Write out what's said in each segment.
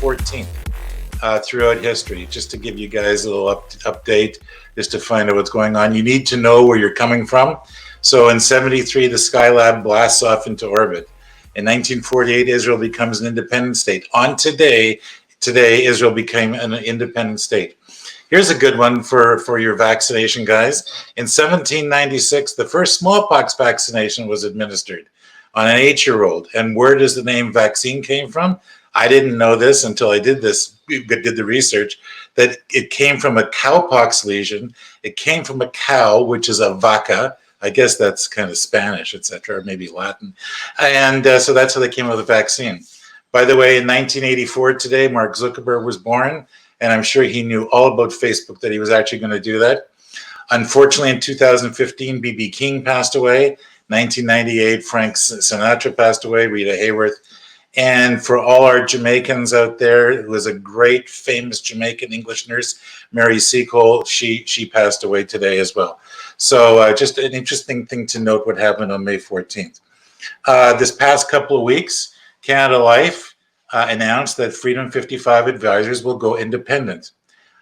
14th throughout history, just to give you guys a little update, just to find out what's going on. You need to know where you're coming from. So in 73, the Skylab blasts off into orbit. In 1948, Israel becomes an independent state. On today, Israel became an independent state. Here's a good one for your vaccination guys. In 1796, the first smallpox vaccination was administered on an 8-year-old. And where does the name vaccine came from? I didn't know this until I did the research, that it came from a cowpox lesion. It came from a cow, which is a vaca. I guess that's kind of Spanish, etc., or maybe Latin. And so that's how they came up with the vaccine. By the way, in 1984 today, Mark Zuckerberg was born, and I'm sure he knew all about Facebook, that he was actually going to do that. Unfortunately, in 2015, B.B. King passed away. 1998, Frank Sinatra passed away, Rita Hayworth. And for all our Jamaicans out there, it was a great, famous Jamaican English nurse, Mary Seacole. She passed away today as well. So just an interesting thing to note what happened on May 14th. This past couple of weeks, Canada Life announced that Freedom 55 advisors will go independent.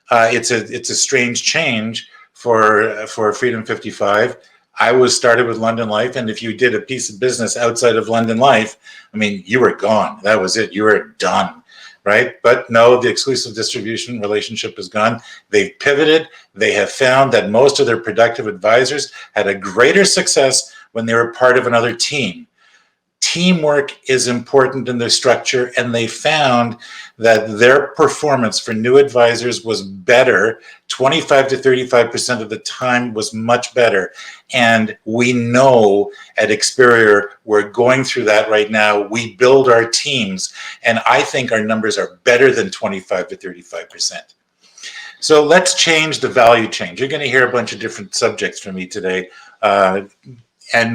It's a strange change for Freedom 55. I was started with London Life, and if you did a piece of business outside of London Life, I mean, you were gone. That was it. You were done, right? But no, the exclusive distribution relationship is gone. They've pivoted. They have found that most of their productive advisors had a greater success when they were part of another team. Teamwork is important in their structure, and they found that their performance for new advisors was better. 25 to 35% of the time was much better. And we know at Experior, we're going through that right now. We build our teams, and I think our numbers are better than 25 to 35%. So let's change the value change. You're going to hear a bunch of different subjects from me today, and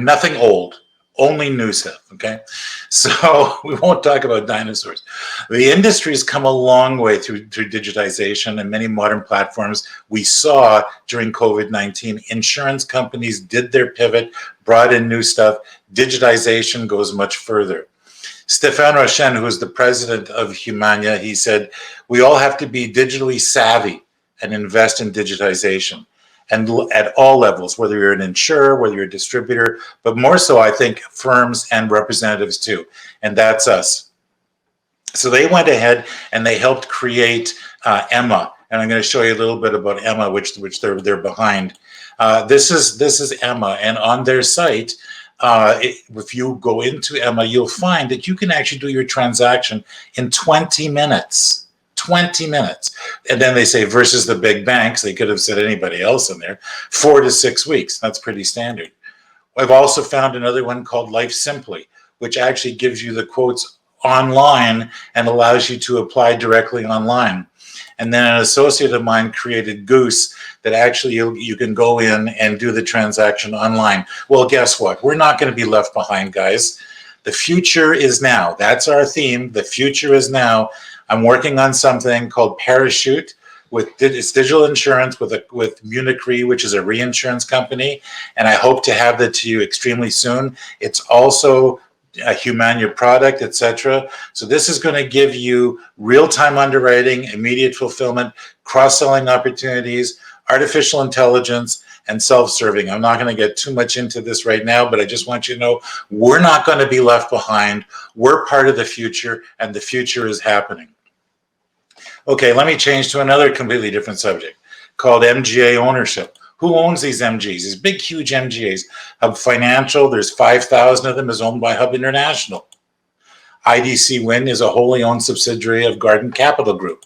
nothing old. Only new stuff, okay? So we won't talk about dinosaurs. The industry's come a long way through digitization and many modern platforms. We saw during COVID-19, insurance companies did their pivot, brought in new stuff. Digitization goes much further. Stéphane Rochen, who is the president of Humania, he said, we all have to be digitally savvy and invest in digitization. And at all levels, whether you're an insurer, whether you're a distributor, but more so, I think, firms and representatives too. And that's us. So they went ahead and they helped create Emma. And I'm going to show you a little bit about Emma, which they're behind. This is Emma. And on their site, if you go into Emma, you'll find that you can actually do your transaction in 20 minutes. 20 minutes. And then they say versus the big banks, they could have said anybody else in there, 4 to 6 weeks. That's pretty standard. I've also found another one called Life Simply, which actually gives you the quotes online and allows you to apply directly online. And then an associate of mine created Goose, that actually you can go in and do the transaction online. Well, guess what? We're not going to be left behind, guys. The future is now. That's our theme. The future is now. I'm working on something called Parachute. It's digital insurance with Munich Re, which is a reinsurance company, and I hope to have that to you extremely soon. It's also a Humania product, etc. So this is going to give you real-time underwriting, immediate fulfillment, cross-selling opportunities, artificial intelligence, and self-serving. I'm not going to get too much into this right now, but I just want you to know we're not going to be left behind. We're part of the future, and the future is happening. Okay, let me change to another completely different subject called MGA ownership. Who owns these MGAs? These big, huge MGAs. Hub Financial, there's 5,000 of them, is owned by Hub International. IDC Win is a wholly owned subsidiary of Garden Capital Group.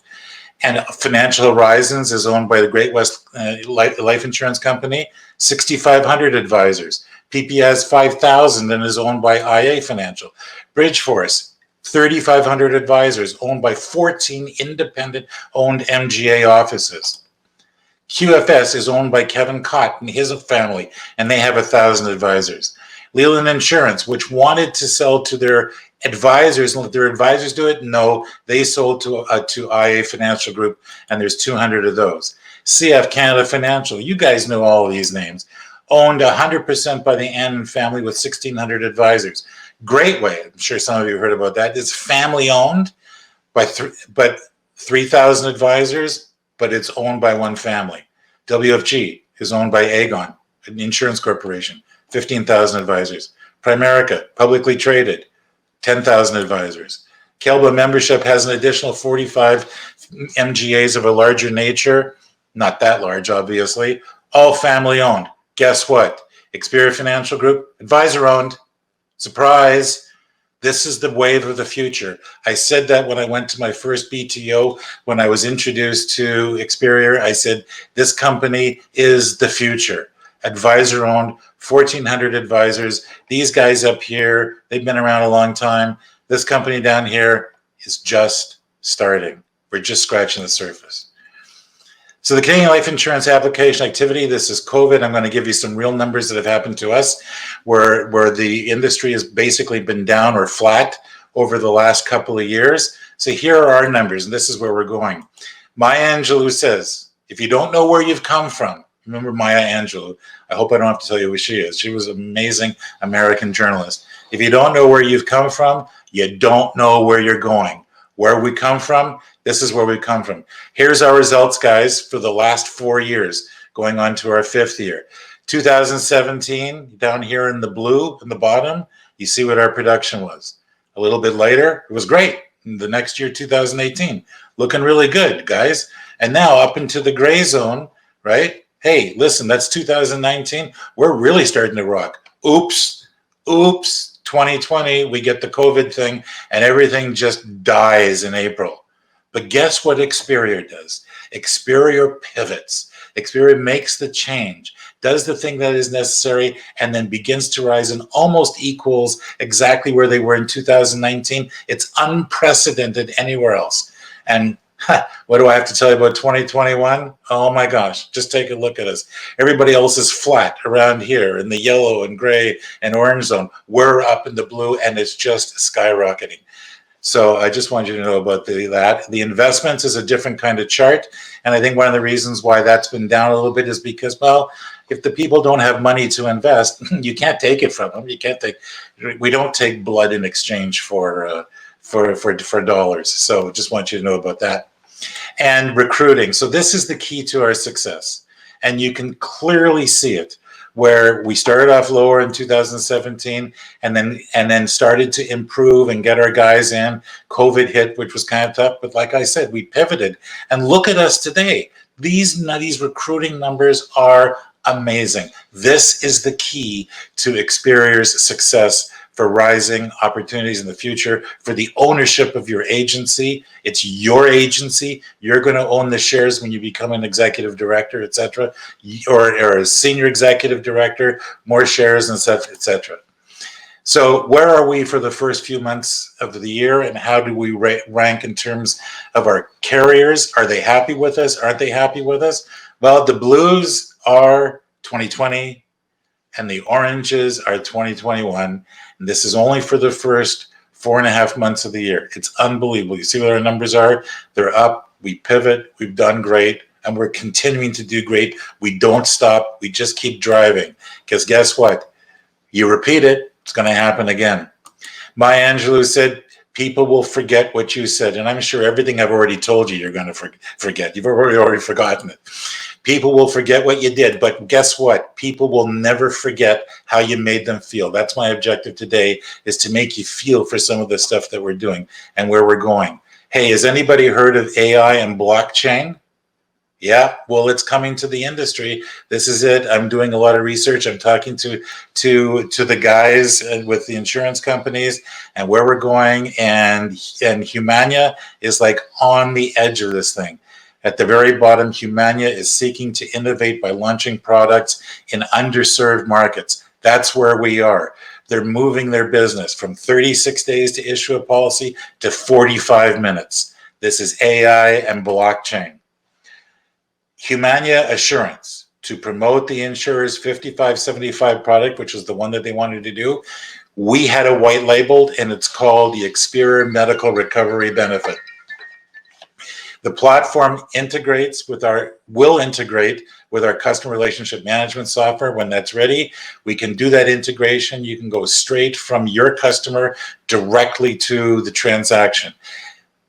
And Financial Horizons is owned by the Great West Life Insurance Company, 6,500 advisors. PPA has 5,000 and is owned by IA Financial. Bridgeforce, 3,500 advisors, owned by 14 independent-owned MGA offices. QFS is owned by Kevin Cott and his family, and they have 1,000 advisors. Leland Insurance, which wanted to sell to their advisors, and let their advisors do it? No, they sold to IA Financial Group, and there's 200 of those. CF Canada Financial, you guys know all of these names, owned 100% by the Annan family with 1,600 advisors. Great Way, I'm sure some of you heard about that. It's family owned, but 3,000 advisors, but it's owned by one family. WFG is owned by Aegon, an insurance corporation, 15,000 advisors. Primerica, publicly traded, 10,000 advisors. Kelba membership has an additional 45 MGAs of a larger nature, not that large, obviously, all family owned. Guess what? Experior Financial Group, advisor owned. Surprise. This is the wave of the future. I said that when I went to my first BTO, when I was introduced to Experior, I said, this company is the future. Advisor owned, 1,400 advisors. These guys up here, they've been around a long time. This company down here is just starting. We're just scratching the surface. So the Canadian life insurance application activity, this is COVID. I'm going to give you some real numbers that have happened to us where the industry has basically been down or flat over the last couple of years. So here are our numbers, and this is where we're going. Maya Angelou says, if you don't know where you've come from, remember Maya Angelou, I hope I don't have to tell you who she is. She was an amazing American journalist. If you don't know where you've come from, you don't know where you're going. Where we come from, this is where we come from. Here's our results, guys, for the last 4 years, going on to our 5th year. 2017, down here in the blue in the bottom, you see what our production was. A little bit later, it was great. The next year, 2018, looking really good, guys. And now up into the gray zone, right? Hey, listen, that's 2019. We're really starting to rock. Oops. 2020, we get the COVID thing and everything just dies in April. But guess what Experior does? Experior pivots. Experior makes the change, does the thing that is necessary, and then begins to rise and almost equals exactly where they were in 2019. It's unprecedented anywhere else. And what do I have to tell you about 2021? Oh my gosh, just take a look at us. Everybody else is flat around here in the yellow and gray and orange zone. We're up in the blue and it's just skyrocketing. So I just want you to know about that. The investments is a different kind of chart. And I think one of the reasons why that's been down a little bit is because, well, if the people don't have money to invest, you can't take it from them. We don't take blood in exchange for dollars. So just want you to know about that. And recruiting. So this is the key to our success. And you can clearly see it where we started off lower in 2017 and then started to improve and get our guys in. COVID hit, which was kind of tough. But like I said, we pivoted. And look at us today. These recruiting numbers are amazing. This is the key to Experior's success for rising opportunities in the future, for the ownership of your agency. It's your agency. You're going to own the shares when you become an executive director, et cetera, or a senior executive director, more shares, et cetera, et cetera. So where are we for the first few months of the year, and how do we rank in terms of our carriers? Are they happy with us? Aren't they happy with us? Well, the blues are 2020 and the oranges are 2021. And this is only for the first 4.5 months of the year. It's unbelievable. You see what our numbers are? They're up. We pivot. We've done great. And we're continuing to do great. We don't stop. We just keep driving. Because guess what? You repeat it, it's going to happen again. Maya Angelou said, people will forget what you said. And I'm sure everything I've already told you, you're going to forget. You've already forgotten it. People will forget what you did, but guess what? People will never forget how you made them feel. That's my objective today, is to make you feel for some of the stuff that we're doing and where we're going. Hey, has anybody heard of AI and blockchain? Yeah, well, it's coming to the industry. This is it. I'm doing a lot of research. I'm talking to the guys with the insurance companies and where we're going. And Humania is like on the edge of this thing. At the very bottom, Humania is seeking to innovate by launching products in underserved markets. That's where we are. They're moving their business from 36 days to issue a policy to 45 minutes. This is AI and blockchain. Humania Assurance, to promote the insurer's 5575 product, which is the one that they wanted to do. We had a white labeled, and it's called the Experior Medical Recovery Benefit. The platform will integrate with our customer relationship management software. When that's ready, we can do that integration. You can go straight from your customer directly to the transaction.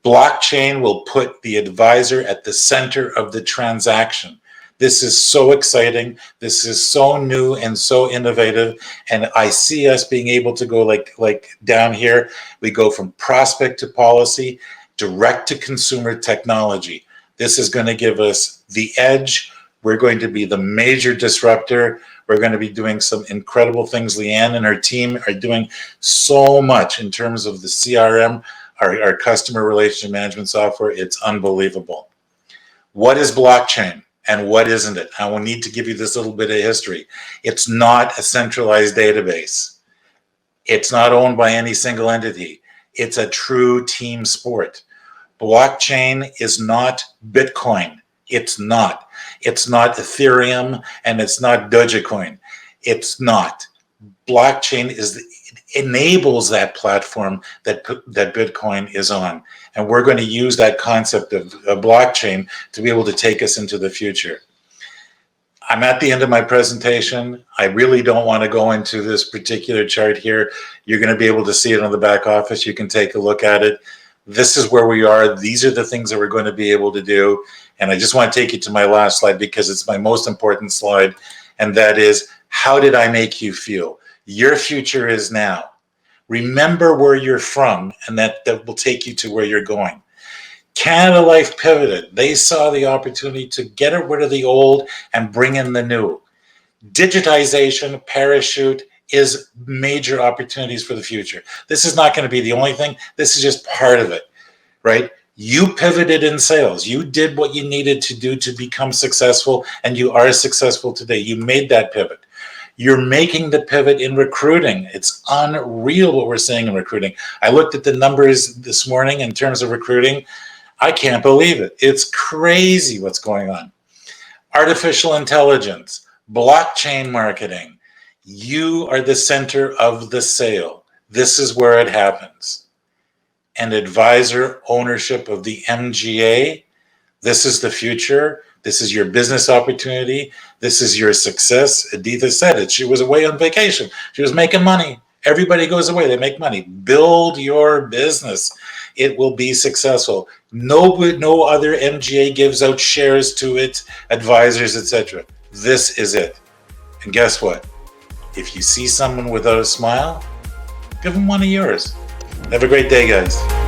Blockchain will put the advisor at the center of the transaction. This is so exciting. This is so new and so innovative. And I see us being able to go like down here. We go from prospect to policy, direct to consumer technology. This is going to give us the edge. We're going to be the major disruptor. We're going to be doing some incredible things. Leanne and her team are doing so much in terms of the CRM, our customer relationship management software. It's unbelievable. What is blockchain and what isn't it? I will need to give you this little bit of history. It's not a centralized database. It's not owned by any single entity. It's a true team sport. Blockchain is not Bitcoin. It's not. It's not Ethereum and it's not Dogecoin. It's not. Blockchain enables that platform that Bitcoin is on. And we're going to use that concept of blockchain to be able to take us into the future. I'm at the end of my presentation. I really don't want to go into this particular chart here. You're going to be able to see it on the back office. You can take a look at it. This is where we are. These are the things that we're going to be able to do. And I just want to take you to my last slide because it's my most important slide. And that is, how did I make you feel? Your future is now. Remember where you're from, and that will take you to where you're going. Canada Life pivoted. They saw the opportunity to get rid of the old and bring in the new. Digitization, parachute, is major opportunities for the future. This is not going to be the only thing. This is just part of it, right? You pivoted in sales. You did what you needed to do to become successful, and you are successful today. You made that pivot. You're making the pivot in recruiting. It's unreal what we're seeing in recruiting. I looked at the numbers this morning in terms of recruiting. I can't believe it. It's crazy what's going on. Artificial intelligence, blockchain marketing. You are the center of the sale. This is where it happens. And advisor ownership of the MGA. This is the future. This is your business opportunity. This is your success. Editha said it. She was away on vacation. She was making money. Everybody goes away. They make money. Build your business. It will be successful. No other MGA gives out shares to its advisors, etc. This is it. And guess what? If you see someone without a smile, give them one of yours. Have a great day, guys.